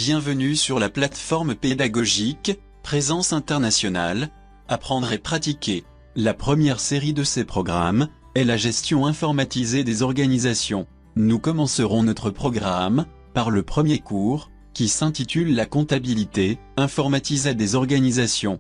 Bienvenue sur la plateforme pédagogique, Présence internationale, Apprendre et pratiquer. La première série de ces programmes est la gestion informatisée des organisations. Nous commencerons notre programme par le premier cours, qui s'intitule La comptabilité informatisée des organisations.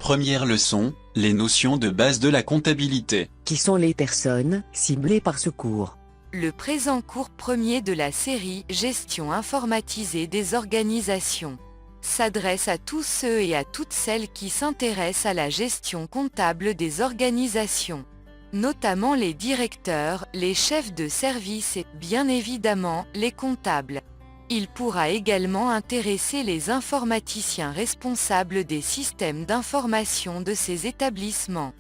Première leçon, les notions de base de la comptabilité. Qui sont les personnes ciblées par ce cours? Le présent cours premier de la série Gestion informatisée des organisations s'adresse à tous ceux et à toutes celles qui s'intéressent à la gestion comptable des organisations, notamment les directeurs, les chefs de service et, bien évidemment, les comptables. Il pourra également intéresser les informaticiens responsables des systèmes d'information de ces établissements.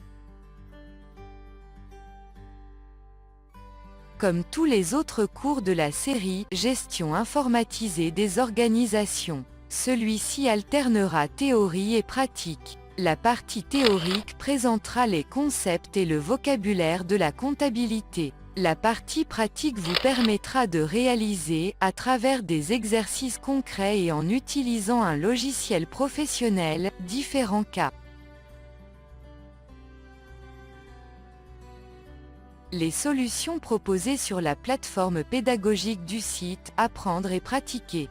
Comme tous les autres cours de la série Gestion informatisée des organisations, celui-ci alternera théorie et pratique. La partie théorique présentera les concepts et le vocabulaire de la comptabilité. La partie pratique vous permettra de réaliser, à travers des exercices concrets et en utilisant un logiciel professionnel, différents cas. Les solutions proposées sur la plateforme pédagogique du site Apprendre et pratiquer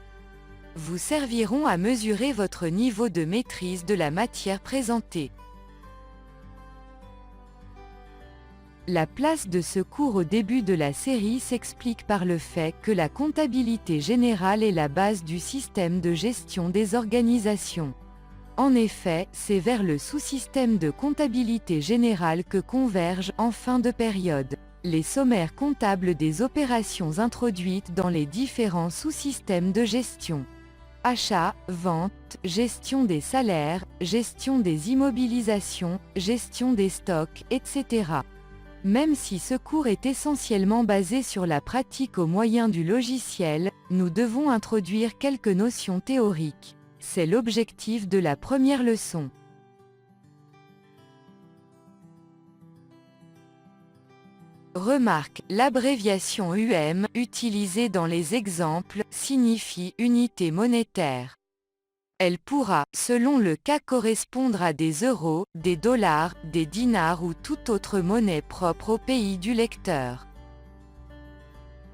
vous serviront à mesurer votre niveau de maîtrise de la matière présentée. La place de ce cours au début de la série s'explique par le fait que la comptabilité générale est la base du système de gestion des organisations. En effet, c'est vers le sous-système de comptabilité générale que convergent, en fin de période, les sommaires comptables des opérations introduites dans les différents sous-systèmes de gestion. Achat, vente, gestion des salaires, gestion des immobilisations, gestion des stocks, etc. Même si ce cours est essentiellement basé sur la pratique au moyen du logiciel, nous devons introduire quelques notions théoriques. C'est l'objectif de la première leçon. Remarque, l'abréviation UM, utilisée dans les exemples, signifie unité monétaire. Elle pourra, selon le cas, correspondre à des euros, des dollars, des dinars ou toute autre monnaie propre au pays du lecteur.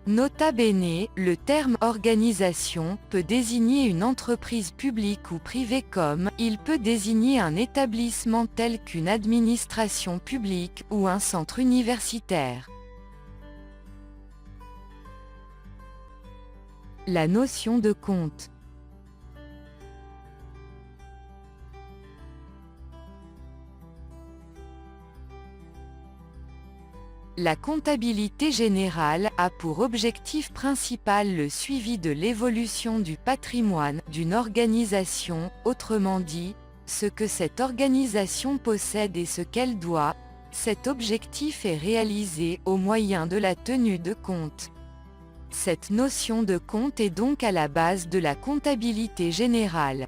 Nota bene, le terme organisation peut désigner une entreprise publique ou privée comme il peut désigner un établissement tel qu'une administration publique ou un centre universitaire. La notion de compte. La comptabilité générale a pour objectif principal le suivi de l'évolution du patrimoine d'une organisation, autrement dit, ce que cette organisation possède et ce qu'elle doit. Cet objectif est réalisé au moyen de la tenue de compte. Cette notion de compte est donc à la base de la comptabilité générale.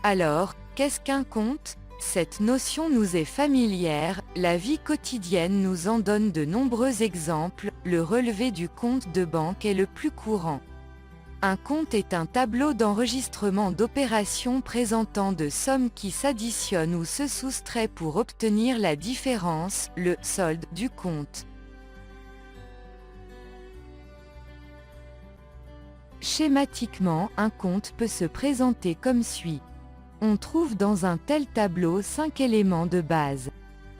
Alors, qu'est-ce qu'un compte ? Cette notion nous est familière, la vie quotidienne nous en donne de nombreux exemples, le relevé du compte de banque est le plus courant. Un compte est un tableau d'enregistrement d'opérations présentant de sommes qui s'additionnent ou se soustraient pour obtenir la différence, le solde du compte. Schématiquement, un compte peut se présenter comme suit. On trouve dans un tel tableau 5 éléments de base.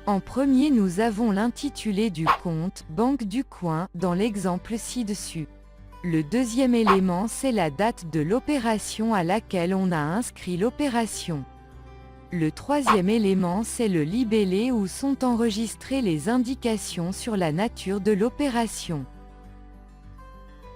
En premier, nous avons l'intitulé du compte, Banque du Coin, dans l'exemple ci-dessus. Le deuxième élément, c'est la date de l'opération à laquelle on a inscrit l'opération. Le troisième élément, c'est le libellé où sont enregistrées les indications sur la nature de l'opération.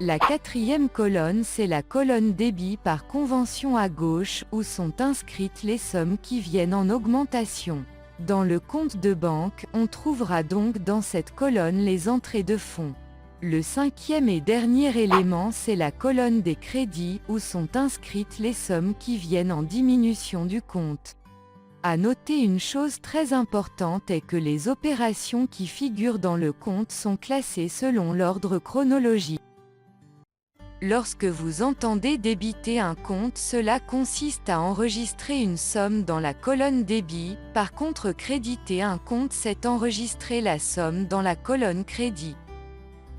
La quatrième colonne, c'est la colonne débit par convention à gauche où sont inscrites les sommes qui viennent en augmentation. Dans le compte de banque, on trouvera donc dans cette colonne les entrées de fonds. Le cinquième et dernier élément, c'est la colonne des crédits où sont inscrites les sommes qui viennent en diminution du compte. À noter une chose très importante est que les opérations qui figurent dans le compte sont classées selon l'ordre chronologique. Lorsque vous entendez débiter un compte, cela consiste à enregistrer une somme dans la colonne débit, par contre créditer un compte c'est enregistrer la somme dans la colonne crédit.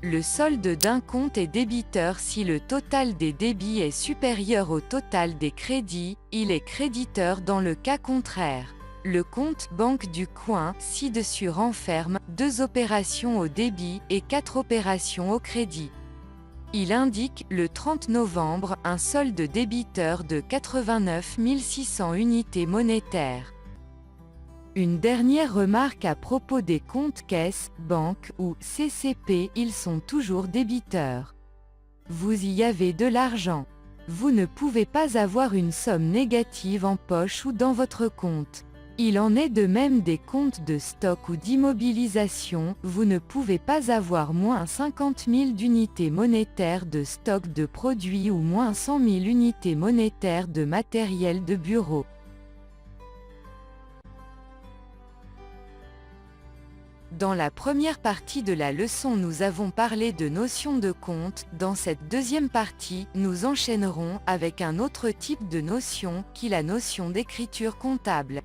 Le solde d'un compte est débiteur si le total des débits est supérieur au total des crédits, il est créditeur dans le cas contraire. Le compte banque du coin ci-dessus renferme 2 opérations au débit et 4 opérations au crédit. Il indique, le 30 novembre, un solde débiteur de 89 600 unités monétaires. Une dernière remarque à propos des comptes caisse, banque ou CCP, ils sont toujours débiteurs. Vous y avez de l'argent. Vous ne pouvez pas avoir une somme négative en poche ou dans votre compte. Il en est de même des comptes de stock ou d'immobilisation, vous ne pouvez pas avoir moins 50 000 d'unités monétaires de stock de produits ou moins 100 000 unités monétaires de matériel de bureau. Dans la première partie de la leçon nous avons parlé de notion de compte, dans cette deuxième partie, nous enchaînerons avec un autre type de notion, qui est la notion d'écriture comptable.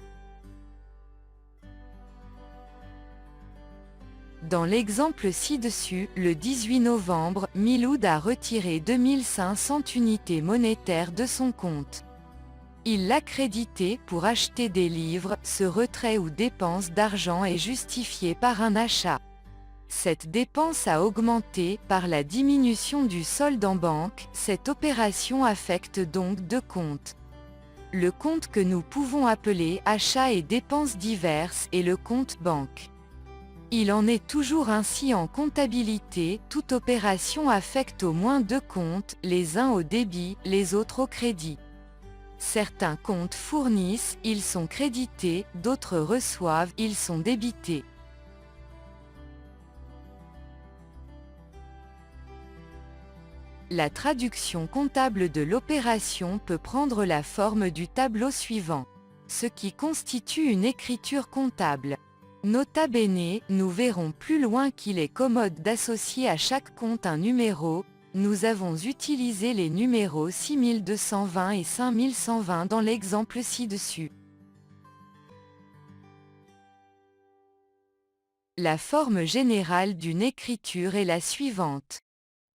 Dans l'exemple ci-dessus, le 18 novembre, Miloud a retiré 2500 unités monétaires de son compte. Il l'a crédité pour acheter des livres, ce retrait ou dépense d'argent est justifié par un achat. Cette dépense a augmenté par la diminution du solde en banque, cette opération affecte donc 2 comptes. Le compte que nous pouvons appeler achats et dépenses diverses et le compte banque. Il en est toujours ainsi en comptabilité, toute opération affecte au moins 2 comptes, les uns au débit, les autres au crédit. Certains comptes fournissent, ils sont crédités, d'autres reçoivent, ils sont débités. La traduction comptable de l'opération peut prendre la forme du tableau suivant, ce qui constitue une écriture comptable. Nota bene, nous verrons plus loin qu'il est commode d'associer à chaque compte un numéro. Nous avons utilisé les numéros 6220 et 5120 dans l'exemple ci-dessus. La forme générale d'une écriture est la suivante.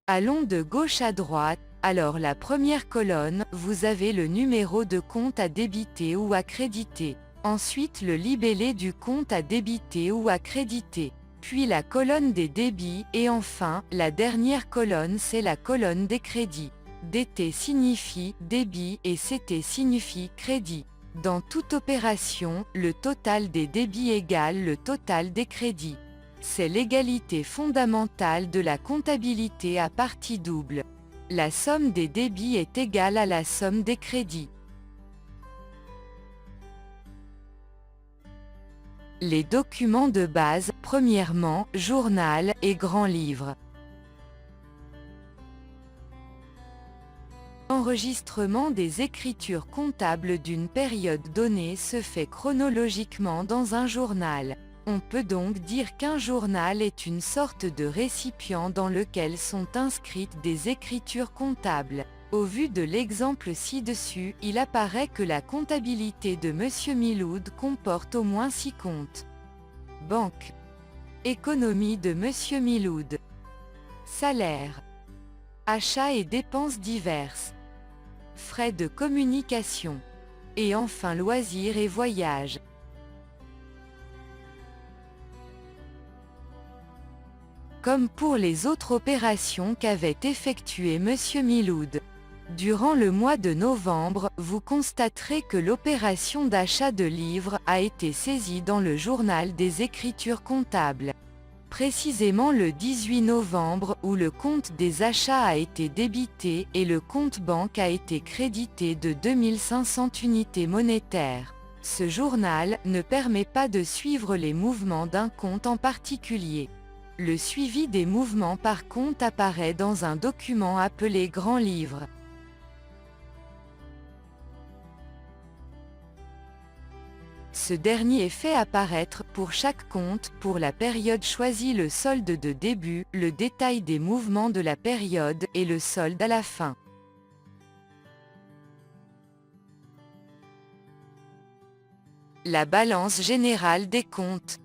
Allons de gauche à droite. Alors la première colonne, vous avez le numéro de compte à débiter ou à créditer. Ensuite le libellé du compte à débiter ou à créditer. Puis la colonne des débits, et enfin, la dernière colonne c'est la colonne des crédits. DT signifie débit et CT signifie crédit. Dans toute opération, le total des débits égale le total des crédits. C'est l'égalité fondamentale de la comptabilité à partie double. La somme des débits est égale à la somme des crédits. Les documents de base, premièrement, journal et grand livre. L'enregistrement des écritures comptables d'une période donnée se fait chronologiquement dans un journal. On peut donc dire qu'un journal est une sorte de récipient dans lequel sont inscrites des écritures comptables. Au vu de l'exemple ci-dessus, il apparaît que la comptabilité de Monsieur Miloud comporte au moins 6 comptes. Banque. Économie de Monsieur Miloud. Salaire. Achats et dépenses diverses. Frais de communication. Et enfin loisirs et voyages. Comme pour les autres opérations qu'avait effectuées Monsieur Miloud. Durant le mois de novembre, vous constaterez que l'opération d'achat de livres a été saisie dans le journal des écritures comptables. Précisément le 18 novembre où le compte des achats a été débité et le compte banque a été crédité de 2500 unités monétaires. Ce journal ne permet pas de suivre les mouvements d'un compte en particulier. Le suivi des mouvements par compte apparaît dans un document appelé Grand Livre. Ce dernier fait apparaître, pour chaque compte, pour la période choisie le solde de début, le détail des mouvements de la période, et le solde à la fin. La balance générale des comptes.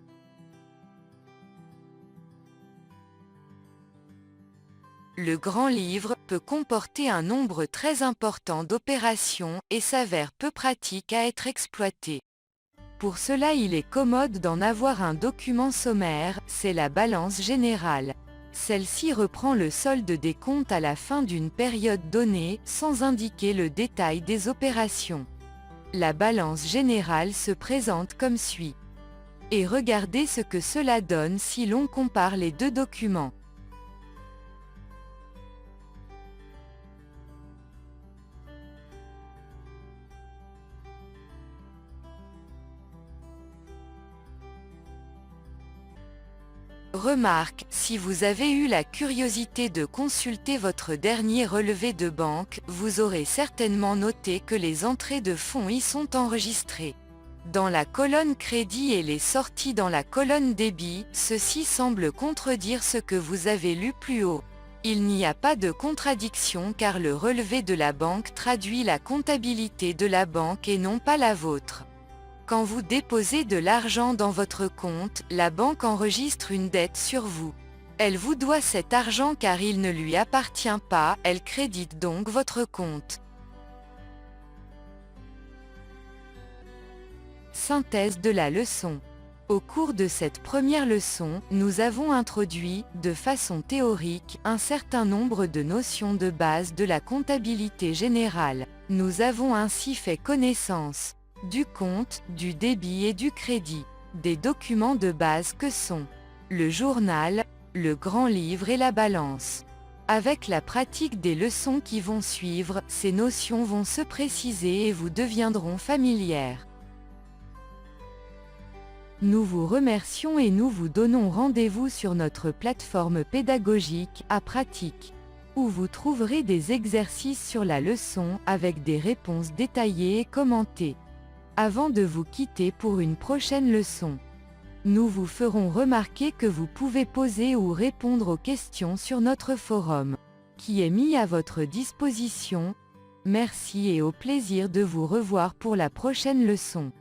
Le grand livre peut comporter un nombre très important d'opérations et s'avère peu pratique à être exploité. Pour cela, il est commode d'en avoir un document sommaire, c'est la balance générale. Celle-ci reprend le solde des comptes à la fin d'une période donnée, sans indiquer le détail des opérations. La balance générale se présente comme suit. Et regardez ce que cela donne si l'on compare les deux documents. Remarque, si vous avez eu la curiosité de consulter votre dernier relevé de banque, vous aurez certainement noté que les entrées de fonds y sont enregistrées. Dans la colonne crédit et les sorties dans la colonne débit, ceci semble contredire ce que vous avez lu plus haut. Il n'y a pas de contradiction car le relevé de la banque traduit la comptabilité de la banque et non pas la vôtre. Quand vous déposez de l'argent dans votre compte, la banque enregistre une dette sur vous. Elle vous doit cet argent car il ne lui appartient pas, elle crédite donc votre compte. Synthèse de la leçon. Au cours de cette première leçon, nous avons introduit, de façon théorique, un certain nombre de notions de base de la comptabilité générale. Nous avons ainsi fait connaissance du compte, du débit et du crédit, des documents de base que sont le journal, le grand livre et la balance. Avec la pratique des leçons qui vont suivre, ces notions vont se préciser et vous deviendront familières. Nous vous remercions et nous vous donnons rendez-vous sur notre plateforme pédagogique à pratique, où vous trouverez des exercices sur la leçon avec des réponses détaillées et commentées. Avant de vous quitter pour une prochaine leçon, nous vous ferons remarquer que vous pouvez poser ou répondre aux questions sur notre forum, qui est mis à votre disposition. Merci et au plaisir de vous revoir pour la prochaine leçon.